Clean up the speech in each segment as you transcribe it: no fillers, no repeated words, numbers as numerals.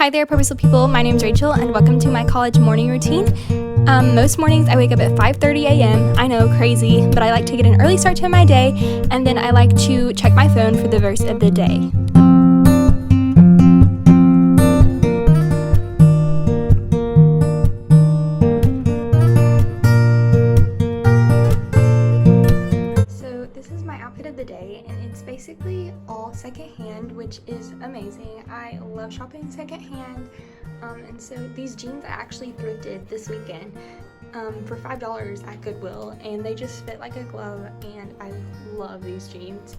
Hi there, purposeful people. My name is Rachel, and welcome to my college morning routine. Most mornings I wake up at 5:30 a.m. I know, crazy, but I like to get an early start to my day, and then I like to check my phone for the verse of the day. So this is my outfit of the day, and it's basically all secondhand, which is amazing. I love shopping secondhand. And so these jeans I actually thrifted this weekend for $5 at Goodwill, and they just fit like a glove, and I love these jeans.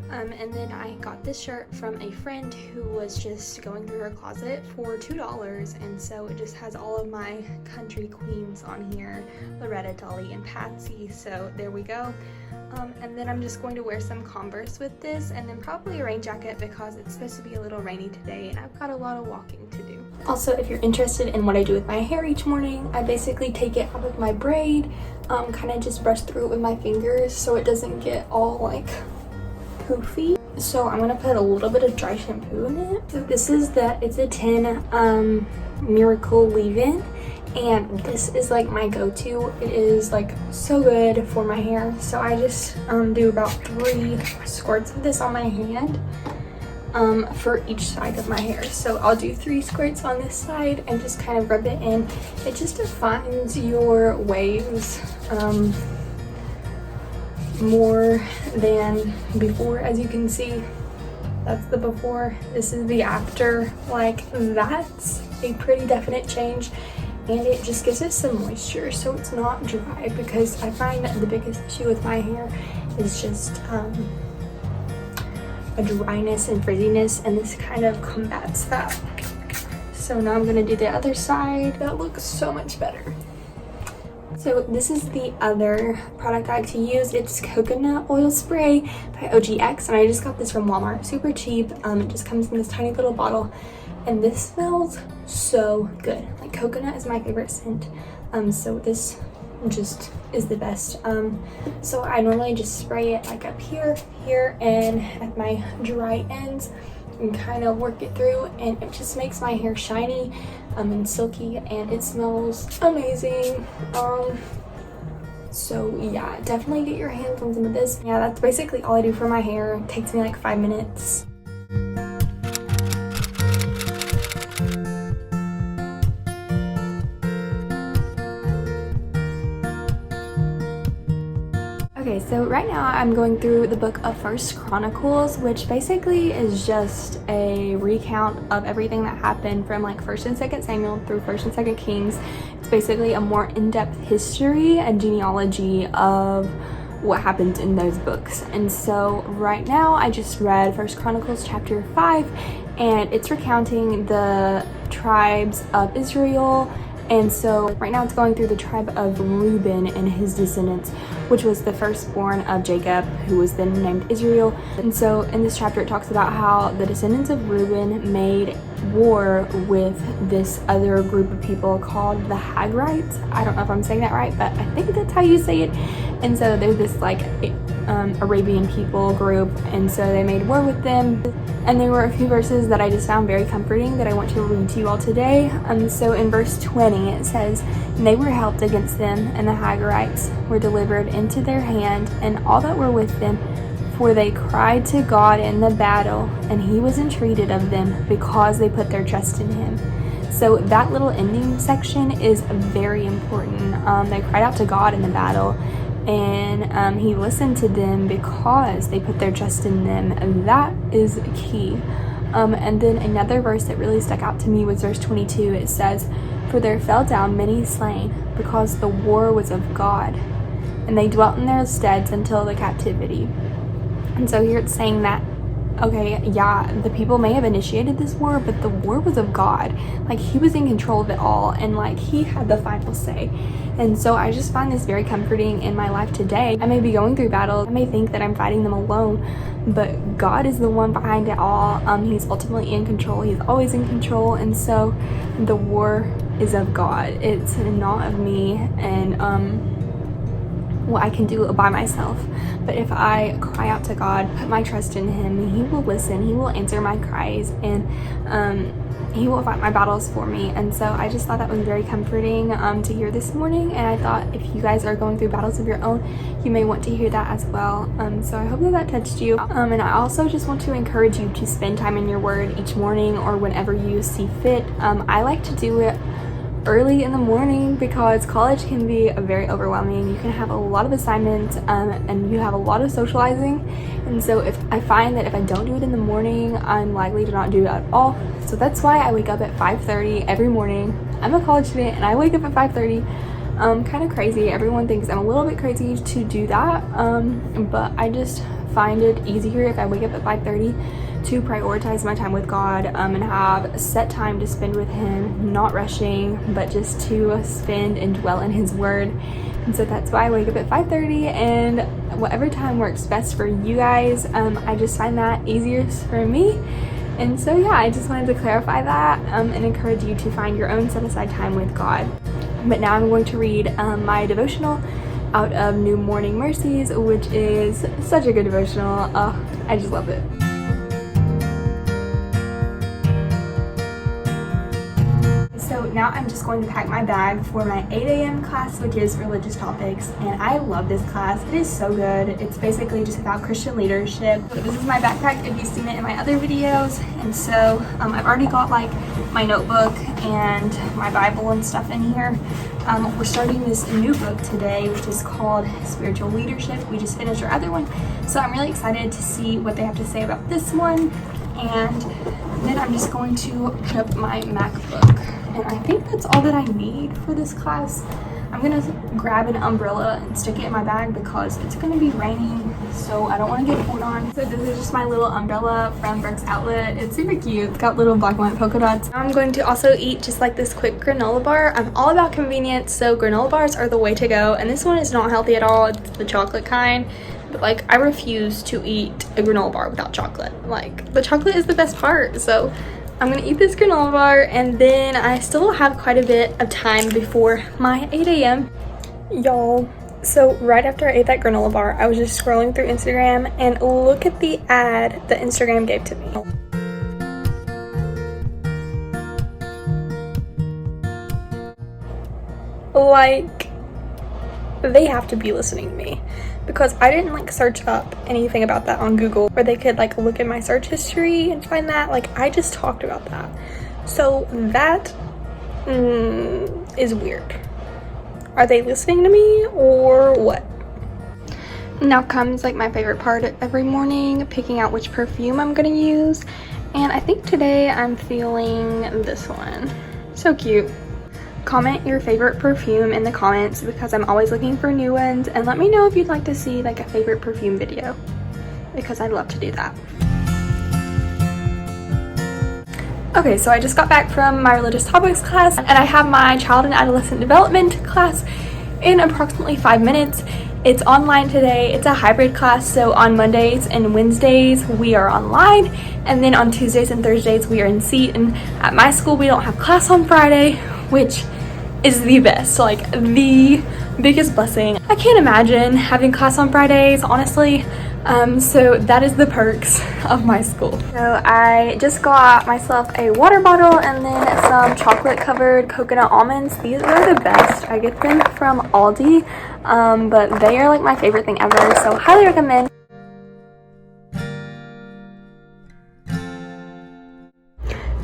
And then I got this shirt from a friend who was just going through her closet for $2, and so it just has all of my country queens on here, Loretta, Dolly, and Patsy, so there we go. And then I'm just going to wear some Converse with this, and then probably a rain jacket because it's supposed to be a little rainy today and I've got a lot of walking to do. Also, if you're interested in what I do with my hair each morning, I basically take it out of my braid, kind of just brush through it with my fingers so it doesn't get all like poofy. So I'm gonna put a little bit of dry shampoo in it. So this is it's a 10 Miracle leave-in, and this is like my go-to. It is like so good for my hair. So I just do about 3 squirts of this on my hand for each side of my hair. So I'll do 3 squirts on this side and just kind of rub it in. It just defines your waves more than before. As you can see, that's the before, this is the after. Like, that's a pretty definite change, and it just gives it some moisture so it's not dry, because I find that the biggest issue with my hair is just a dryness and frizziness, and this kind of combats that. So now I'm gonna do the other side. That looks so much better. So this is the other product I like to use. It's coconut oil spray by OGX, and I just got this from Walmart. Super cheap. It just comes in this tiny little bottle, and this smells so good. Like, coconut is my favorite scent. So this just is the best. So I normally just spray it like up here, and at my dry ends, and kind of work it through, and it just makes my hair shiny and silky, and it smells amazing. So yeah, definitely get your hands on some of this. Yeah, that's basically all I do for my hair. It takes me like 5 minutes. Okay, so right now I'm going through the book of 1st Chronicles, which basically is just a recount of everything that happened from like 1st and 2nd Samuel through 1st and 2nd Kings. It's basically a more in-depth history and genealogy of what happened in those books. And so right now I just read 1st Chronicles chapter 5, and it's recounting the tribes of Israel. And so right now it's going through the tribe of Reuben and his descendants, which was the firstborn of Jacob, who was then named Israel. And so in this chapter it talks about how the descendants of Reuben made war with this other group of people called the Hagrites. I don't know if I'm saying that right, but I think that's how you say it. And so they're this like Arabian people group, and so they made war with them. And there were a few verses that I just found very comforting that I want to read to you all today. So in verse 20 it says, "And they were helped against them, and the Hagrites were delivered into their hand, and all that were with them, for they cried to God in the battle, and he was entreated of them, because they put their trust in him." So that little ending section is very important. They cried out to God in the battle, and he listened to them because they put their trust in them, and that is key. And then another verse that really stuck out to me was verse 22. It says, "For there fell down many slain, because the war was of God, and they dwelt in their steads until the captivity." And so here it's saying that, okay, yeah, the people may have initiated this war, but the war was of God. Like, he was in control of it all, and like, he had the final say. And so I just find this very comforting in my life today. I may be going through battle, I may think that I'm fighting them alone, but God is the one behind it all. He's ultimately in control. He's always in control, and so the war is of God. It's not of me and what I can do by myself. But if I cry out to God, put my trust in him, he will listen, he will answer my cries. And He will fight my battles for me. And so I just thought that was very comforting to hear this morning, and I thought if you guys are going through battles of your own, you may want to hear that as well. So I hope that touched you. And I also just want to encourage you to spend time in your word each morning or whenever you see fit. I like to do it early in the morning because college can be very overwhelming. You can have a lot of assignments and you have a lot of socializing, and so if I find that if I don't do it in the morning, I'm likely to not do it at all. So that's why I wake up at 5:30 every morning. I'm a college student and I wake up at 5:30. Kind of crazy. Everyone thinks I'm a little bit crazy to do that, but I just find it easier if I wake up at 5:30 to prioritize my time with God and have set time to spend with Him, not rushing, but just to spend and dwell in His Word. And so that's why I wake up at 5:30, and whatever time works best for you guys, I just find that easiest for me. And so yeah, I just wanted to clarify that and encourage you to find your own set aside time with God. But now I'm going to read my devotional out of New Morning Mercies, which is such a good devotional. I just love it. So now I'm just going to pack my bag for my 8 a.m. class, which is religious topics, and I love this class. It is so good. It's basically just about Christian leadership. So this is my backpack if you've seen it in my other videos, and so I've already got like my notebook and my Bible and stuff in here. We're starting this new book today, which is called Spiritual Leadership. We just finished our other one, so I'm really excited to see what they have to say about this one. And then I'm just going to put up my MacBook. And I think that's all that I need for this class. I'm gonna grab an umbrella and stick it in my bag because it's gonna be raining, so I don't want to get poured on. So this is just my little umbrella from Brooks Outlet. It's super cute. It's got little black and white polka dots. I'm going to also eat just like this quick granola bar. I'm all about convenience, so granola bars are the way to go. And this one is not healthy at all. It's the chocolate kind. But like, I refuse to eat a granola bar without chocolate. Like, the chocolate is the best part. So I'm gonna eat this granola bar, and then I still have quite a bit of time before my 8 a.m. Y'all, so right after I ate that granola bar, I was just scrolling through Instagram, and look at the ad that Instagram gave to me. Like, they have to be listening to me, because I didn't like search up anything about that on Google where they could like look at my search history and find that. Like, I just talked about that, so that is weird. Are they listening to me or what? Now comes like my favorite part every morning, picking out which perfume I'm gonna use, and I think today I'm feeling this one. So cute. Comment your favorite perfume in the comments because I'm always looking for new ones, and let me know if you'd like to see like a favorite perfume video because I'd love to do that. Okay, so I just got back from my religious topics class, and I have my child and adolescent development class in approximately 5 minutes. It's online today. It's a hybrid class, so on Mondays and Wednesdays we are online, and then on Tuesdays and Thursdays we are in seat. And at my school we don't have class on Friday, which is the best, like the biggest blessing. I can't imagine having class on Fridays, honestly. So that is the perks of my school. So I just got myself a water bottle and then some chocolate covered coconut almonds. These are the best. I get them from Aldi, but they are like my favorite thing ever, so highly recommend.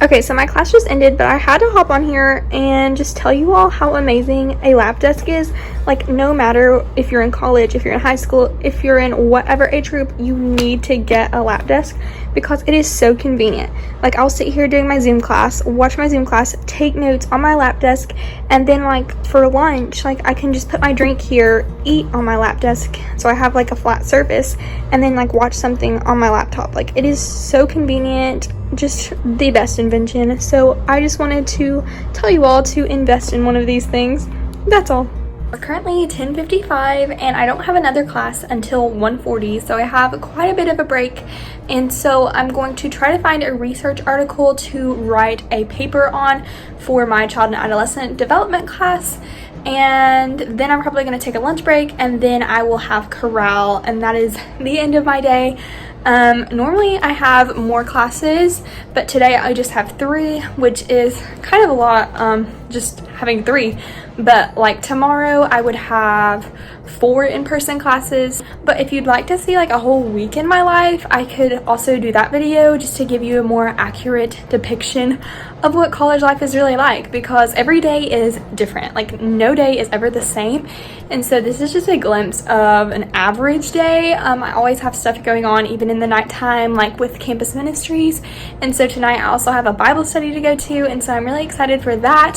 Okay, so my class just ended, but I had to hop on here and just tell you all how amazing a lab desk is. Like, no matter if you're in college, if you're in high school, if you're in whatever age group, you need to get a lab desk because it is so convenient. Like, I'll sit here doing my Zoom class, watch my Zoom class, take notes on my lap desk, and then like for lunch, like I can just put my drink here, eat on my lap desk, so I have like a flat surface, and then like watch something on my laptop. Like, it is so convenient, just the best invention. So I just wanted to tell you all to invest in one of these things. That's all. We're currently 10:55 and I don't have another class until 1:40, so I have quite a bit of a break, and so I'm going to try to find a research article to write a paper on for my child and adolescent development class, and then I'm probably going to take a lunch break, and then I will have chorale, and that is the end of my day. Normally I have more classes, but today I just have 3, which is kind of a lot, just having 3. But like tomorrow I would have 4 in-person classes. But if you'd like to see like a whole week in my life, I could also do that video just to give you a more accurate depiction of what college life is really like, because every day is different. Like no day is ever the same. And so this is just a glimpse of an average day. I always have stuff going on even in the nighttime, like with campus ministries. And so tonight I also have a Bible study to go to, and so I'm really excited for that.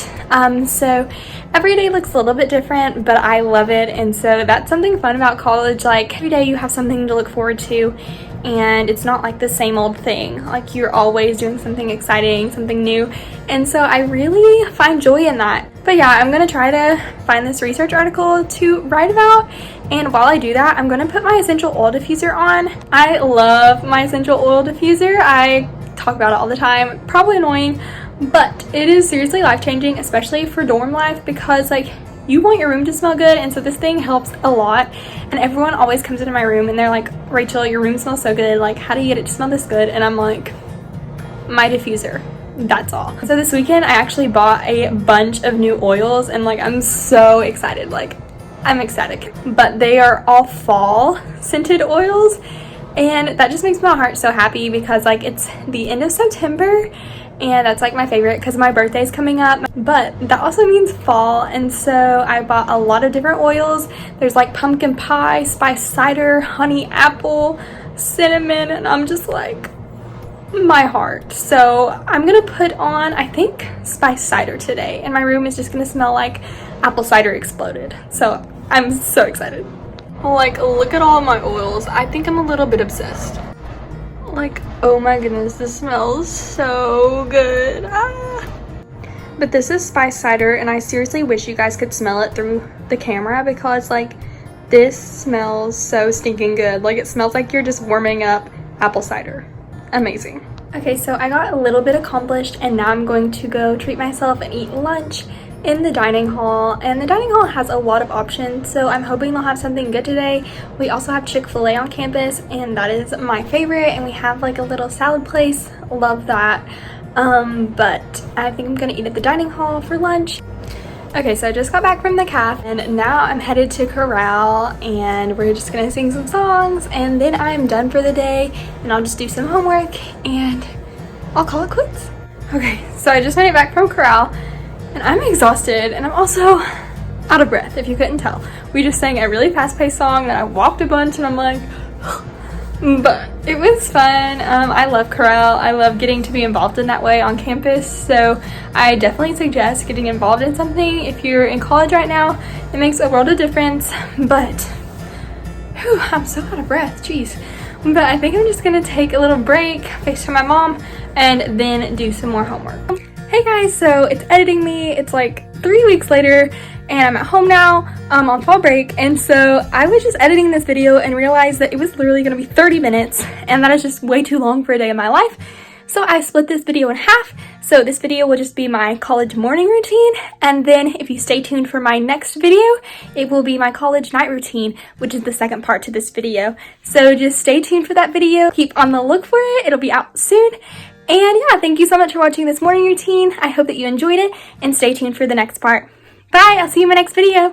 So every day looks a little bit different, but I love it. And so that's something fun about college. Like every day you have something to look forward to, and it's not like the same old thing. Like you're always doing something exciting, something new. And so I really find joy in that. But yeah, I'm gonna try to find this research article to write about. And while I do that, I'm gonna put my essential oil diffuser on. I love my essential oil diffuser. I talk about it all the time. Probably annoying, but it is seriously life-changing, especially for dorm life, because like you want your room to smell good, and so this thing helps a lot. And everyone always comes into my room and they're like, Rachel, your room smells so good, like how do you get it to smell this good? And I'm like, my diffuser, that's all. So this weekend I actually bought a bunch of new oils, and like I'm so excited, like I'm ecstatic. But they are all fall scented oils, and that just makes my heart so happy, because like it's the end of September and that's like my favorite because my birthday's coming up. But that also means fall, and so I bought a lot of different oils. There's like pumpkin pie, spice cider, honey apple, cinnamon, and I'm just like, my heart. So I'm gonna put on, I think, spice cider today, and my room is just gonna smell like apple cider exploded. So I'm so excited. Like, look at all my oils. I think I'm a little bit obsessed. Like, oh my goodness, this smells so good. But this is spice cider, and I seriously wish you guys could smell it through the camera, because like this smells so stinking good. Like it smells like you're just warming up apple cider. Amazing. Okay, so I got a little bit accomplished, and now I'm going to go treat myself and eat lunch in the dining hall. And the dining hall has a lot of options, so I'm hoping they'll have something good today. We also have Chick-fil-A on campus, and that is my favorite. And we have like a little salad place, love that. But I think I'm gonna eat at the dining hall for lunch. Okay, so I just got back from the cafe, and now I'm headed to Corral, and we're just gonna sing some songs, and then I'm done for the day, and I'll just do some homework and I'll call it quits. Okay, so I just made it back from Corral, and I'm exhausted, and I'm also out of breath, if you couldn't tell. We just sang a really fast-paced song, and I walked a bunch, and I'm like, but it was fun. I love Corral. I love getting to be involved in that way on campus, so I definitely suggest getting involved in something if you're in college right now. It makes a world of difference. But whew, I'm so out of breath, jeez. But I think I'm just gonna take a little break, FaceTime my mom, and then do some more homework. Hey guys, so it's editing me. It's like 3 weeks later, and I'm at home now on fall break, and so I was just editing this video and realized that it was literally gonna be 30 minutes, and that is just way too long for a day in my life. So I split this video in half. So this video will just be my college morning routine, and then if you stay tuned for my next video, it will be my college night routine, which is the second part to this video. So just stay tuned for that video. Keep on the look for it. It'll be out soon. And yeah, thank you so much for watching this morning routine. I hope that you enjoyed it, and stay tuned for the next part. Bye, I'll see you in my next video.